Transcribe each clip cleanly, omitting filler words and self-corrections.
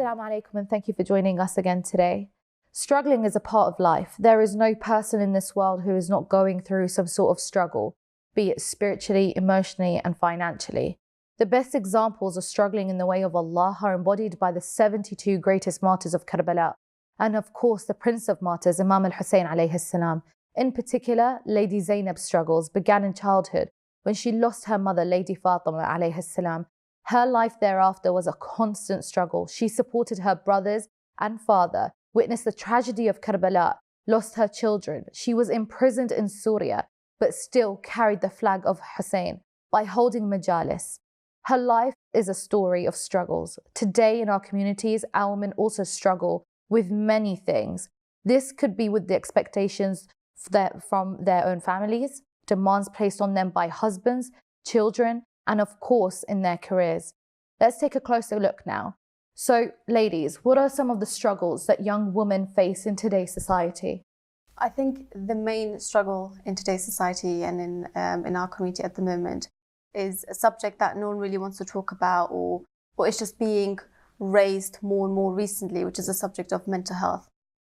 Assalamu alaikum, and thank you for joining us again today. Struggling is a part of life. There is no person in this world who is not going through some sort of struggle, be it spiritually, emotionally, and financially. The best examples of struggling in the way of Allah are embodied by the 72 greatest martyrs of Karbala, and of course the Prince of Martyrs, Imam Al Hussain alayhi salam. In particular, Lady Zainab's struggles began in childhood when she lost her mother, Lady Fatima alayhi salam. Her life thereafter was a constant struggle. She supported her brothers and father, witnessed the tragedy of Karbala, lost her children. She was imprisoned in Syria, but still carried the flag of Hussein by holding majalis. Her life is a story of struggles. Today in our communities, our women also struggle with many things. This could be with the expectations from their own families, demands placed on them by husbands, children, and of course in their careers. Let's take a closer look now. So ladies, what are some of the struggles that young women face in today's society? I think the main struggle in today's society and in our community at the moment is a subject that no one really wants to talk about, or it's just being raised more and more recently, which is the subject of mental health.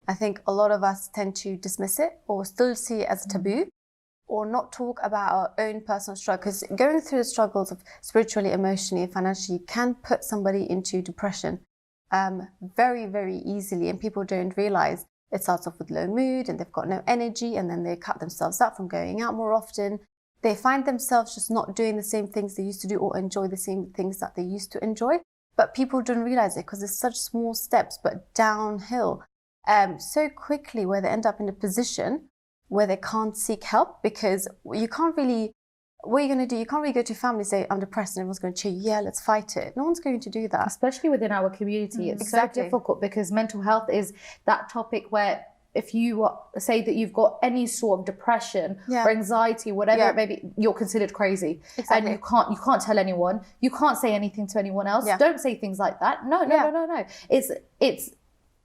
I think a lot of us tend to dismiss it or still see it as a taboo, or not talk about our own personal struggles. Because going through the struggles of spiritually, emotionally, and financially can put somebody into depression very, very easily, and people don't realize it starts off with low mood and they've got no energy, and then they cut themselves up from going out more often. They find themselves just not doing the same things they used to do or enjoy the same things that they used to enjoy. But people don't realize it because it's such small steps, but downhill so quickly, where they end up in a position where they can't seek help, because you can't really, what are you going to do? You can't really go to family and say, I'm depressed, and everyone's going to cheer you, yeah, let's fight it. No one's going to do that. Especially within our community. It's exactly. so difficult because mental health is that topic where if you say that you've got any sort of depression or anxiety, whatever it may be, you're considered crazy. Exactly. And you can't tell anyone. You can't say anything to anyone else. Yeah. Don't say things like that. No.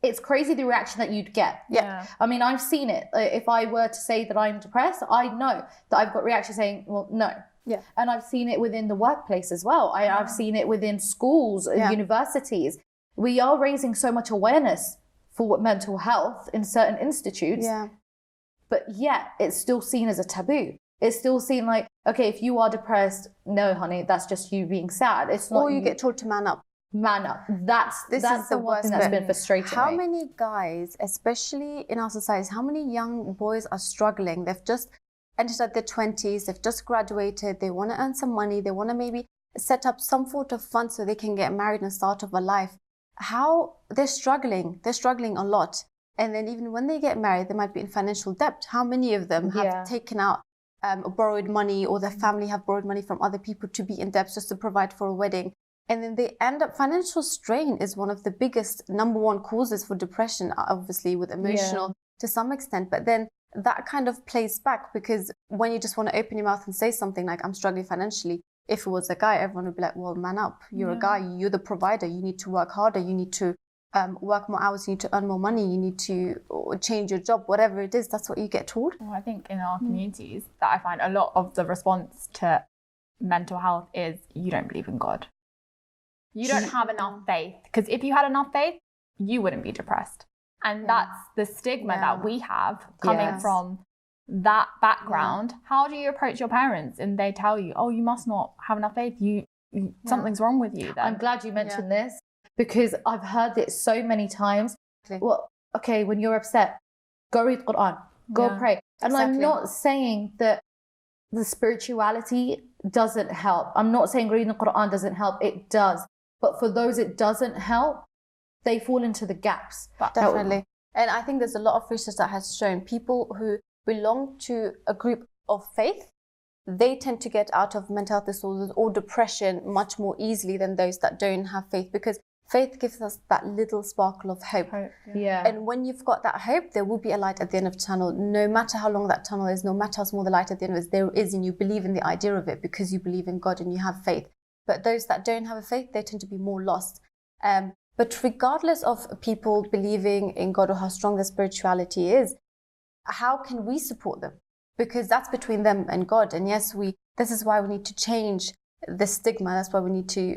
It's crazy the reaction that you'd get. Yeah. I mean, I've seen it. If I were to say that I'm depressed, I know that I've got reaction saying, well, no. Yeah. And I've seen it within the workplace as well. I've seen it within schools and universities. We are raising so much awareness for mental health in certain institutes. Yeah. But yet it's still seen as a taboo. It's still seen like, okay, if you are depressed, no, honey, that's just you being sad. It's not. Or you get told to man up. Man up. That's the one thing that's been frustrating. How many guys, especially in our societies, how many young boys are struggling? They've just entered at their 20s, they've just graduated, they want to earn some money, they want to maybe set up some sort of fund so they can get married and start off a life. How they're struggling a lot. And then even when they get married, they might be in financial debt. How many of them have taken out borrowed money, or their family have borrowed money from other people to be in debt just to provide for a wedding? And then they end up, financial strain is one of the biggest number one causes for depression, obviously with emotional to some extent. But then that kind of plays back, because when you just want to open your mouth and say something like, I'm struggling financially, if it was a guy, everyone would be like, well, man up. You're a guy, you're the provider. You need to work harder. You need to work more hours. You need to earn more money. You need to change your job, whatever it is. That's what you get told. Well, I think in our communities that I find a lot of the response to mental health is, you don't believe in God. You don't have enough faith. Because if you had enough faith, you wouldn't be depressed. And that's the stigma that we have coming from that background. How do you approach your parents and they tell you, oh, you must not have enough faith, something's wrong with you then? I'm glad you mentioned this, because I've heard it so many times. Well, okay, when you're upset, go read Quran, go pray. And I'm not saying that the spirituality doesn't help. I'm not saying reading the Quran doesn't help. It does. But for those it doesn't help, they fall into the gaps. Definitely. And I think there's a lot of research that has shown people who belong to a group of faith, they tend to get out of mental health disorders or depression much more easily than those that don't have faith, because faith gives us that little sparkle of hope. And when you've got that hope, there will be a light at the end of the tunnel. No matter how long that tunnel is, no matter how small the light at the end is, there is, and you believe in the idea of it because you believe in God and you have faith. But those that don't have a faith, they tend to be more lost. But regardless of people believing in God or how strong their spirituality is, how can we support them? Because that's between them and God. And yes, this is why we need to change the stigma. That's why we need to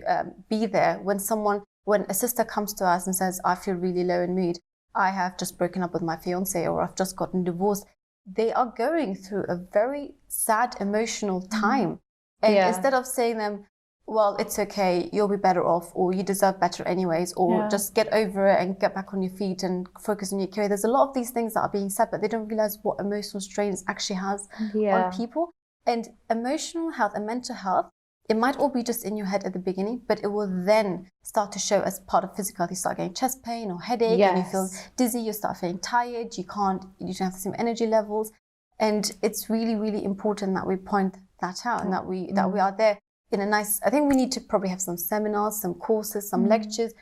be there when someone when a sister comes to us and says, I feel really low in mood, I have just broken up with my fiance, or I've just gotten divorced, they are going through a very sad emotional time. And instead of saying them, well, it's okay, you'll be better off, or you deserve better anyways, or just get over it and get back on your feet and focus on your career. There's a lot of these things that are being said, but they don't realize what emotional strains actually has on people. And emotional health and mental health, it might all be just in your head at the beginning, but it will then start to show as part of physical health. You start getting chest pain or headache, and you feel dizzy, you start feeling tired, you don't have the same energy levels. And it's really, really important that we point that out, and that we are there in a nice, I think we need to probably have some seminars, some courses, some lectures,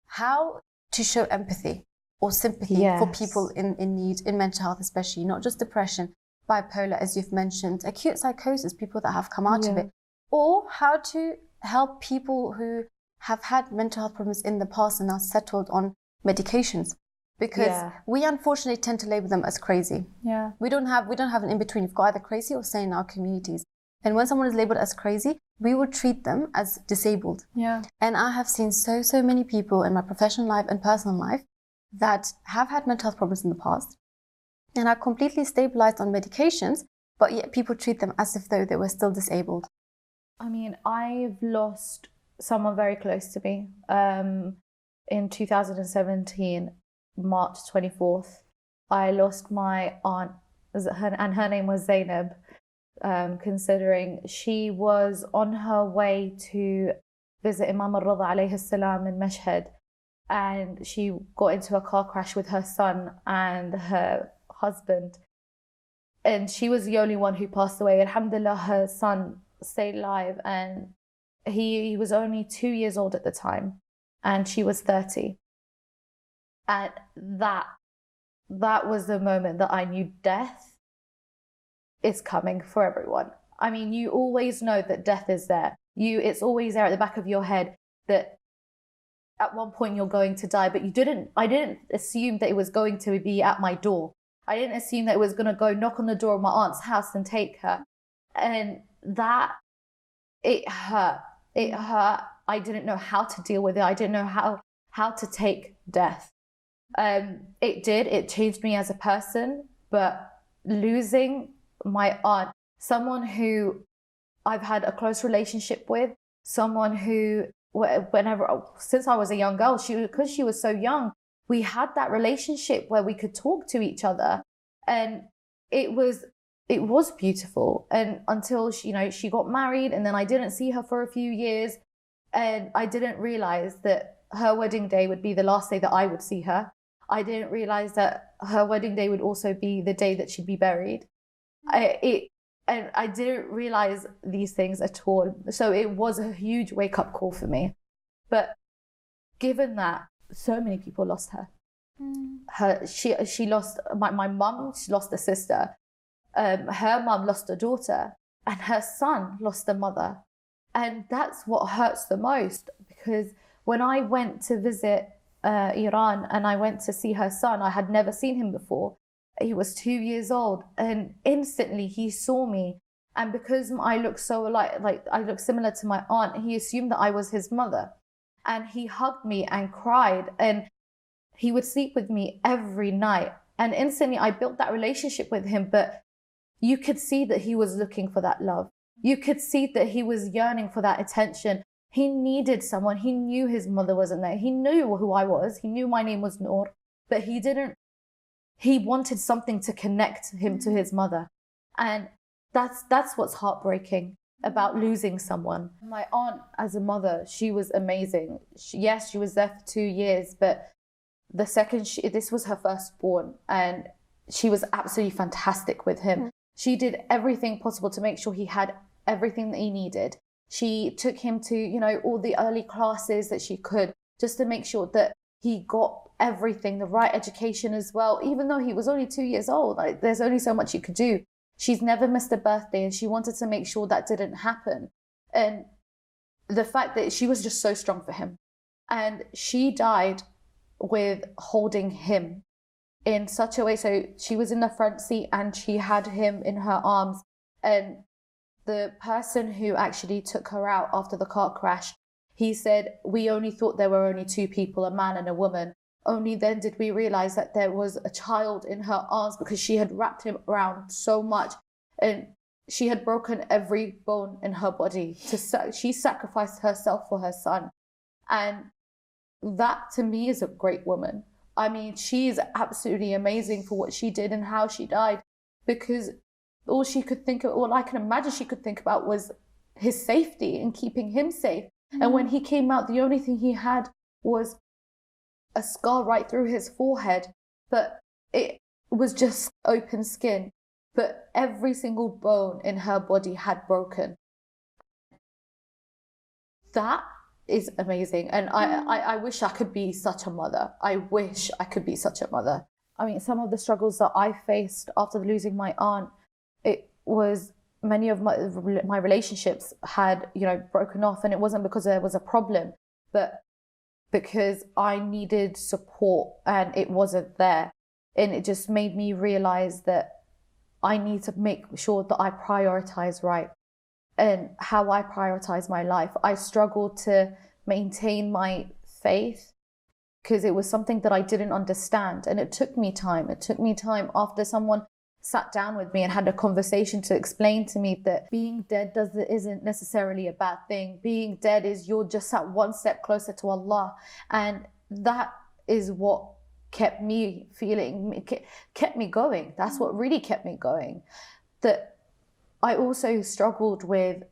how to show empathy or sympathy for people in need, in mental health especially, not just depression, bipolar, as you've mentioned, acute psychosis, people that have come out of it, or how to help people who have had mental health problems in the past and are settled on medications. Because we unfortunately tend to label them as crazy. We don't have an in-between. You've got either crazy or sane in our communities. And when someone is labeled as crazy, we would treat them as disabled. And I have seen so many people in my professional life and personal life that have had mental health problems in the past and are completely stabilized on medications, but yet people treat them as if though they were still disabled. I mean, I've lost someone very close to me. In 2017, March 24th, I lost my aunt, and her name was Zainab, considering she was on her way to visit Imam Al Hussain in Mashhad, and she got into a car crash with her son and her husband, and she was the only one who passed away. Alhamdulillah, her son stayed alive, and he was only 2 years old at the time, and she was 30. And that was the moment that I knew death is coming for everyone. I mean, you always know that death is there. It's always there at the back of your head that at one point you're going to die, but I didn't assume that it was going to be at my door. I didn't assume that it was going to go knock on the door of my aunt's house and take her. And that, it hurt. It hurt. I didn't know how to deal with it. I didn't know how to take death. It changed me as a person, but losing my aunt, someone who I've had a close relationship with, someone who, since I was a young girl, because she was so young, we had that relationship where we could talk to each other, and it was beautiful. And until she got married, and then I didn't see her for a few years, and I didn't realize that her wedding day would be the last day that I would see her. I didn't realize that her wedding day would also be the day that she'd be buried. And I didn't realize these things at all. So it was a huge wake-up call for me. But given that so many people lost her, she lost my mum, she lost a sister. Her mum lost a daughter, and her son lost a mother. And that's what hurts the most, because when I went to visit Iran and I went to see her son, I had never seen him before. He was 2 years old, and instantly he saw me. And because I look so like I look similar to my aunt, he assumed that I was his mother. And he hugged me and cried, and he would sleep with me every night. And instantly I built that relationship with him, but you could see that he was looking for that love. You could see that he was yearning for that attention. He needed someone. He knew his mother wasn't there. He knew who I was. He knew my name was Noor, but he wanted something to connect him to his mother. And that's what's heartbreaking about losing someone. My aunt, as a mother, she was amazing. She was there for 2 years, but the second this was her firstborn, and she was absolutely fantastic with him. She did everything possible to make sure he had everything that he needed. She took him to, all the early classes that she could, just to make sure that he got everything, the right education as well. Even though he was only 2 years old, there's only so much you could do. She's never missed a birthday, and she wanted to make sure that didn't happen. And the fact that she was just so strong for him. And she died with holding him in such a way. So she was in the front seat and she had him in her arms. And the person who actually took her out after the car crash, He said, we only thought there were only two people, a man and a woman. Only then did we realize that there was a child in her arms, because she had wrapped him around so much and she had broken every bone in her body. She sacrificed herself for her son. And that to me is a great woman. I mean, she is absolutely amazing for what she did and how she died, because all she could think of, all I can imagine she could think about, was his safety and keeping him safe. And when he came out, the only thing he had was a scar right through his forehead, but it was just open skin. But every single bone in her body had broken. That is amazing. And I wish I could be such a mother. I wish I could be such a mother. I mean, some of the struggles that I faced after losing my aunt, it was many of my relationships had, broken off. And it wasn't because there was a problem, but because I needed support and it wasn't there. And it just made me realize that I need to make sure that I prioritize right. And how I prioritize my life. I struggled to maintain my faith because it was something that I didn't understand. And it took me time. It took me time after someone sat down with me and had a conversation to explain to me that being dead isn't necessarily a bad thing. Being dead is you're just at one step closer to Allah. And that is what kept me going. That's what really kept me going. That I also struggled with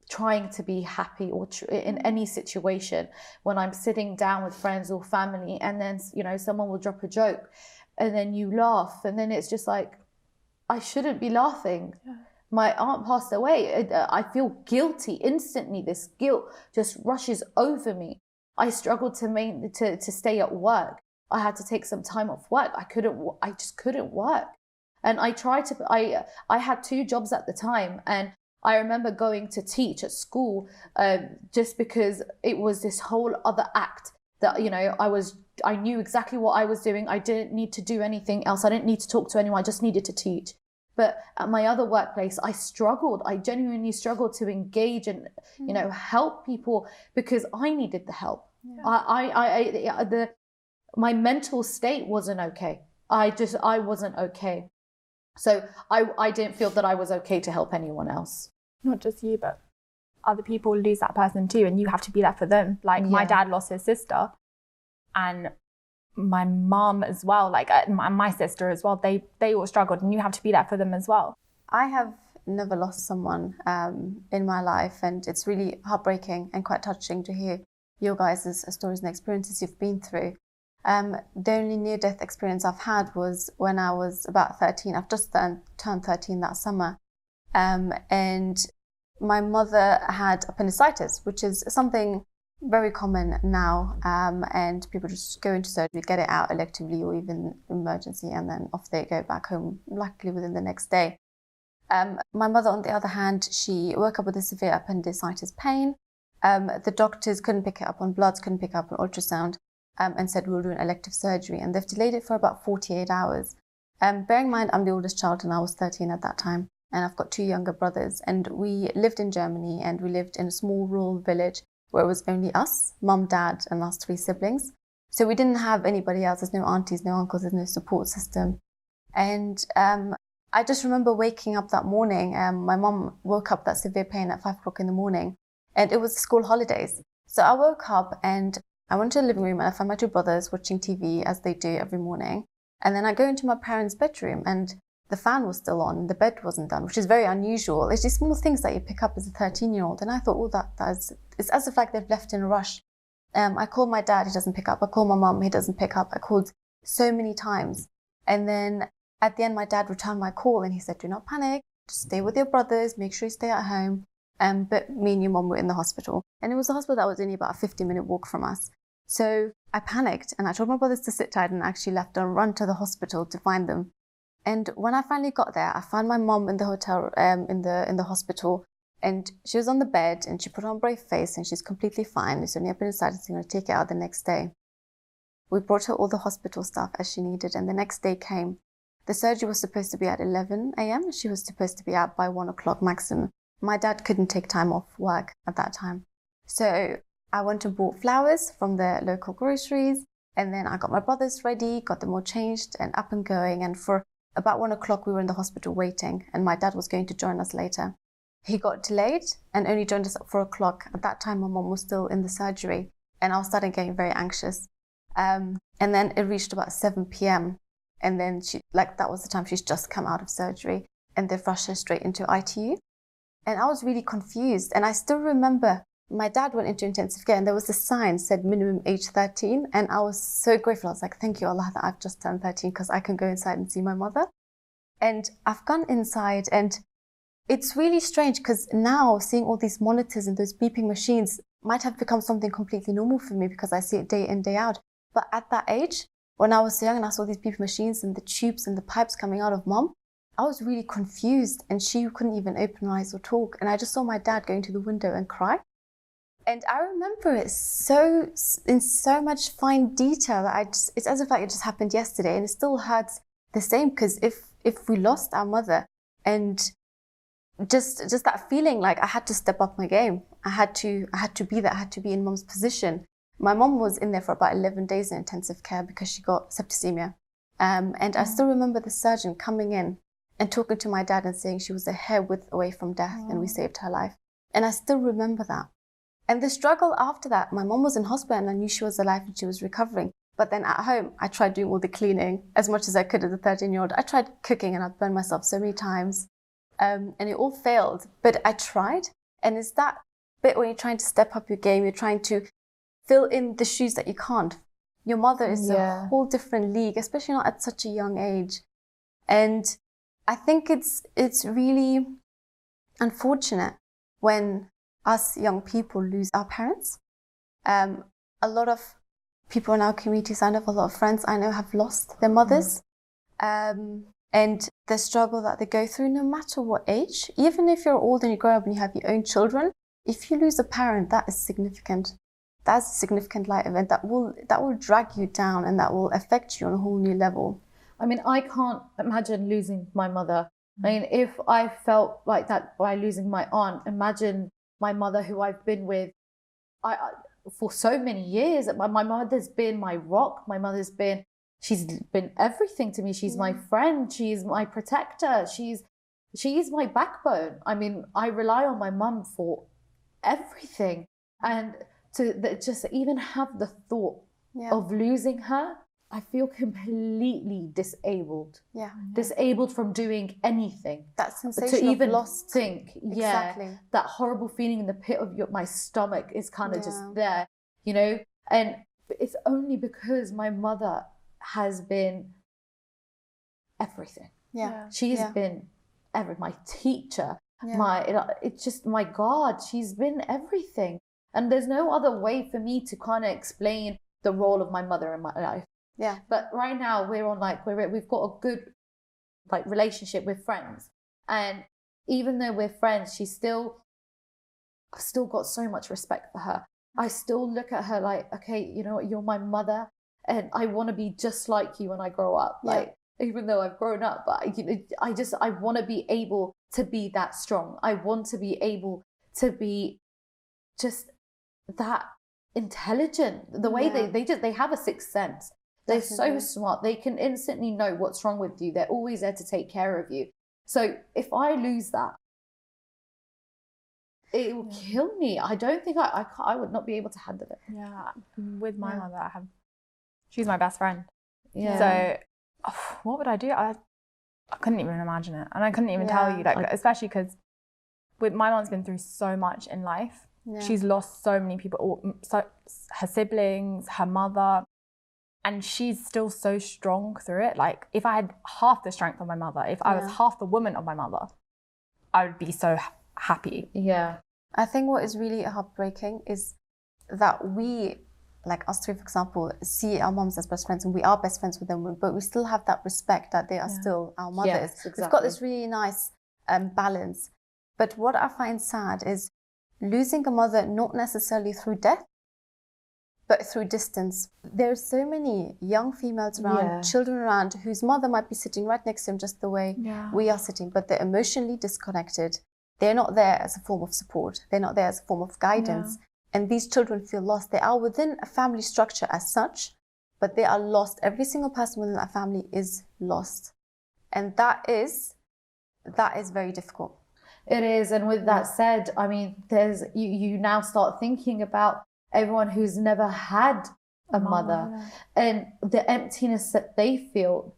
trying to be happy or in any situation when I'm sitting down with friends or family, and then someone will drop a joke and then you laugh, and then it's just like, I shouldn't be laughing. Yeah. My aunt passed away. I feel guilty instantly. This guilt just rushes over me. I struggled to stay at work. I had to take some time off work. I just couldn't work. And I had 2 jobs at the time, and I remember going to teach at school just because it was this whole other act that, I knew exactly what I was doing. I didn't need to do anything else. I didn't need to talk to anyone. I just needed to teach. But at my other workplace, I struggled. I genuinely struggled to engage and, help people because I needed the help. Yeah. My mental state wasn't okay. I wasn't okay. So I didn't feel that I was okay to help anyone else. Not just you, but other people lose that person too, and you have to be there for them. Like my dad lost his sister, and my mom as well, like my sister as well. They all struggled, and you have to be there for them as well. I have never lost someone in my life, and it's really heartbreaking and quite touching to hear your guys' stories and experiences you've been through. The only near-death experience I've had was when I was about 13. I've just turned 13 that summer. And my mother had appendicitis, which is something very common now. And people just go into surgery, get it out electively or even emergency, and then off they go back home, luckily within the next day. My mother, on the other hand, she woke up with a severe appendicitis pain. The doctors couldn't pick it up on bloods, couldn't pick it up on ultrasound. And said we'll do an elective surgery, and they've delayed it for about 48 hours. Bearing in mind, I'm the oldest child and I was 13 at that time, and I've got 2 younger brothers, and we lived in Germany, and we lived in a small rural village where it was only us, mum, dad, and us 3 siblings. So we didn't have anybody else. There's no aunties, no uncles, there's no support system. And I just remember waking up that morning. My mum woke up that severe pain at 5 o'clock in the morning, and it was school holidays. So I woke up and I went to the living room and I found my 2 brothers watching TV as they do every morning. And then I go into my parents' bedroom and the fan was still on, the bed wasn't done, which is very unusual. It's these small things that you pick up as a 13-year-old. And I thought, it's as if like they've left in a rush. I called my dad, he doesn't pick up. I called my mum, he doesn't pick up. I called so many times. And then at the end, my dad returned my call and he said, do not panic, just stay with your brothers, make sure you stay at home. But me and your mum were in the hospital. And it was a hospital that was only about a 50-minute walk from us. So I panicked and I told my brothers to sit tight and actually left and run to the hospital to find them. And when I finally got there, I found my mum in the hotel, in the hospital, and she was on the bed and she put on a brave face and she's completely fine. It's only appendicitis, going to take it out the next day. We brought her all the hospital stuff as she needed, and the next day came. The surgery was supposed to be at 11 a.m. She was supposed to be out by 1 o'clock maximum. My dad couldn't take time off work at that time. So I went and bought flowers from the local groceries, and then I got my brothers ready, got them all changed and up and going. And for about 1 o'clock, we were in the hospital waiting, and my dad was going to join us later. He got delayed and only joined us at 4 o'clock. At that time, my mom was still in the surgery, and I was starting getting very anxious. And then it reached about 7 p.m. And then that was the time she's just come out of surgery, and they've rushed her straight into ITU. And I was really confused. And I still remember my dad went into intensive care, and there was a sign said minimum age 13. And I was so grateful. I was like, thank you, Allah, that I've just turned 13 because I can go inside and see my mother. And I've gone inside, and it's really strange because now seeing all these monitors and those beeping machines might have become something completely normal for me because I see it day in, day out. But at that age, when I was young and I saw these beeping machines and the tubes and the pipes coming out of mom, I was really confused, and she couldn't even open her eyes or talk. And I just saw my dad going to the window and cry. And I remember it in so much fine detail that it's as if it just happened yesterday, and it still hurts the same because if we lost our mother, and just that feeling like I had to step up my game. I had to be there. I had to be in mom's position. My mom was in there for about 11 days in intensive care because she got septicemia. And I still remember the surgeon coming in and talking to my dad and saying she was a hair width away from death and we saved her life. And I still remember that. And the struggle after that, my mom was in hospital and I knew she was alive and she was recovering. But then at home, I tried doing all the cleaning as much as I could as a 13-year-old. I tried cooking and I'd burned myself so many times. And it all failed, but I tried. And it's that bit when you're trying to step up your game, you're trying to fill in the shoes that you can't. Your mother is a whole different league, especially not at such a young age. And I think it's really unfortunate when us young people lose our parents. A lot of people in our communities, I know a lot of friends I know have lost their mothers. And the struggle that they go through, no matter what age, even if you're old and you grow up and you have your own children, if you lose a parent, that is significant. That's a significant life event that will drag you down and that will affect you on a whole new level. I mean, I can't imagine losing my mother. I mean, if I felt like that by losing my aunt, imagine my mother who I've been with for so many years. My mother's been my rock. She's been everything to me. She's my friend. She's my protector. She's my backbone. I mean, I rely on my mum for everything. And to just even have the thought of losing her, I feel completely disabled. Yeah. Disabled from doing anything. That sensation to even of lost. Think. Exactly. That horrible feeling in the pit of my stomach is kind of just there, you know? And it's only because my mother has been everything. Yeah. She's been my teacher. It's just my God, she's been everything. And there's no other way for me to kind of explain the role of my mother in my life. Yeah. But right now we're on we've got a good relationship with friends. And even though we're friends, I've still got so much respect for her. I still look at her like, okay, you know what, you're my mother and I want to be just like you when I grow up. Even though I've grown up, but I want to be able to be that strong. I want to be able to be just that intelligent. The way they have a sixth sense. They're so smart. They can instantly know what's wrong with you. They're always there to take care of you. So if I lose that, it will kill me. I don't think I would not be able to handle it. Yeah. With my mother, she's my best friend. Yeah. So what would I do? I couldn't even imagine it. And I couldn't even tell you, especially because my mom's been through so much in life. Yeah. She's lost so many people, her siblings, her mother, and she's still so strong through it. Like, if I had half the strength of my mother, if I was half the woman of my mother, I would be so happy. Yeah. I think what is really heartbreaking is that we, like us three, for example, see our moms as best friends and we are best friends with them, but we still have that respect that they are still our mothers. Yes, exactly. We've got this really nice balance. But what I find sad is losing a mother, not necessarily through death, but through distance. There's so many young females around, children around, whose mother might be sitting right next to them just the way we are sitting, but they're emotionally disconnected. They're not there as a form of support. They're not there as a form of guidance. and these children feel lost. They are within a family structure as such, but they are lost. Every single person within that family is lost. And that is very difficult. It is. And with that said, I mean, there's you now start thinking about everyone who's never had a mother and the emptiness that they feel.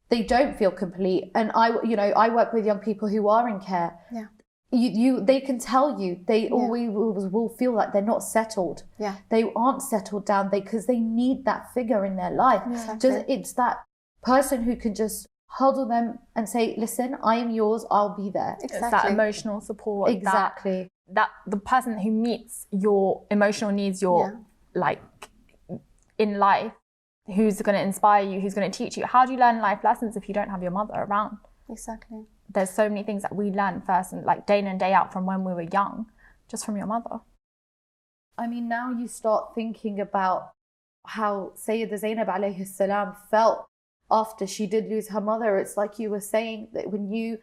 They don't feel complete. And I work with young people who are in care. Yeah. They can tell you they always will feel like they're not settled. Yeah. They aren't settled down because they need that figure in their life. Exactly. It's that person who can just huddle them and say, listen, I am yours, I'll be there. Exactly. It's that emotional support. Exactly. That the person who meets your emotional needs, like in life, who's going to inspire you, who's going to teach you. How do you learn life lessons if you don't have your mother around? Exactly. There's so many things that we learn first and like day in and day out from when we were young, just from your mother. I mean, now you start thinking about how Sayyida Zainab alayhi salam felt after she did lose her mother. It's like you were saying that when you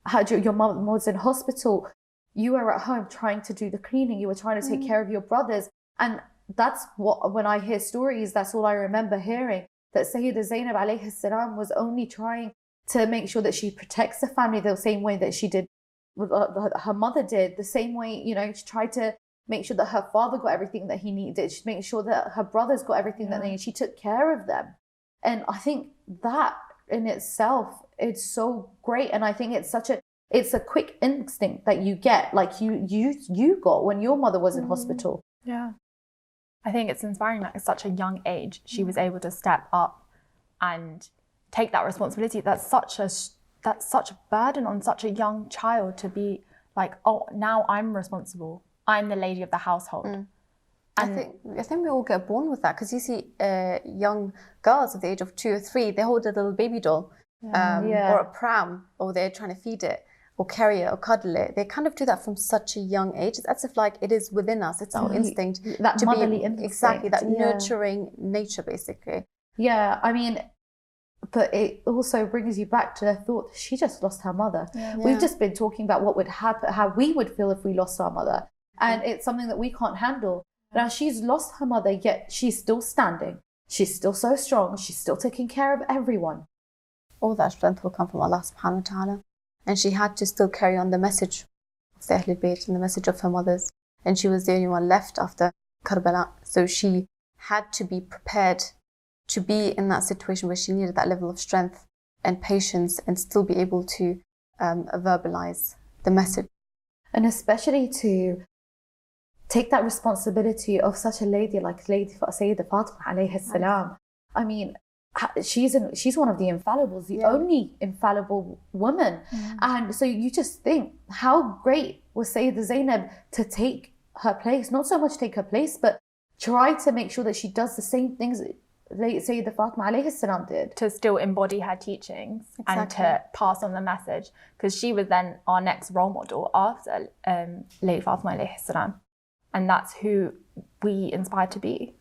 had your mom was in hospital, you were at home trying to do the cleaning, you were trying to take care of your brothers. And that's what, when I hear stories, that's all I remember hearing, that Sayyida Zainab alayhi salam was only trying to make sure that she protects the family the same way that she did, her mother did, the same way, she tried to make sure that her father got everything that he needed. She made sure that her brothers got everything that they needed. She took care of them. And I think that in itself, it's so great. And I think it's a quick instinct that you get, like you got when your mother was in hospital. Yeah. I think it's inspiring that at such a young age, she was able to step up and take that responsibility. That's such a burden on such a young child to be like, oh, now I'm responsible. I'm the lady of the household. And I think we all get born with that, because you see young girls at the age of 2 or 3, they hold a little baby doll or a pram, or they're trying to feed it or carry it or cuddle it. They kind of do that from such a young age. It's as if like it is within us. It's our instinct. That motherly instinct. Exactly, that nurturing nature, basically. Yeah, I mean, but it also brings you back to the thought, she just lost her mother. Yeah. We've just been talking about what would happen, how we would feel if we lost our mother. And it's something that we can't handle. Now she's lost her mother, yet she's still standing. She's still so strong. She's still taking care of everyone. All that strength will come from Allah subhanahu wa ta'ala. And she had to still carry on the message of the Ahlul Bayt and the message of her mothers. And she was the only one left after Karbala. So she had to be prepared to be in that situation where she needed that level of strength and patience and still be able to verbalize the message. And especially to take that responsibility of such a lady like Lady Sayyida Fatima alayhi salam. I mean, she's one of the infallibles, the only infallible woman. And so you just think, how great was Sayyida Zainab to take her place, not so much take her place, but try to make sure that she does the same things Sayyida Fatima alayhi salam did. To still embody her teachings and to pass on the message, because she was then our next role model after Lady Fatima alayhi salam. And that's who we inspire to be.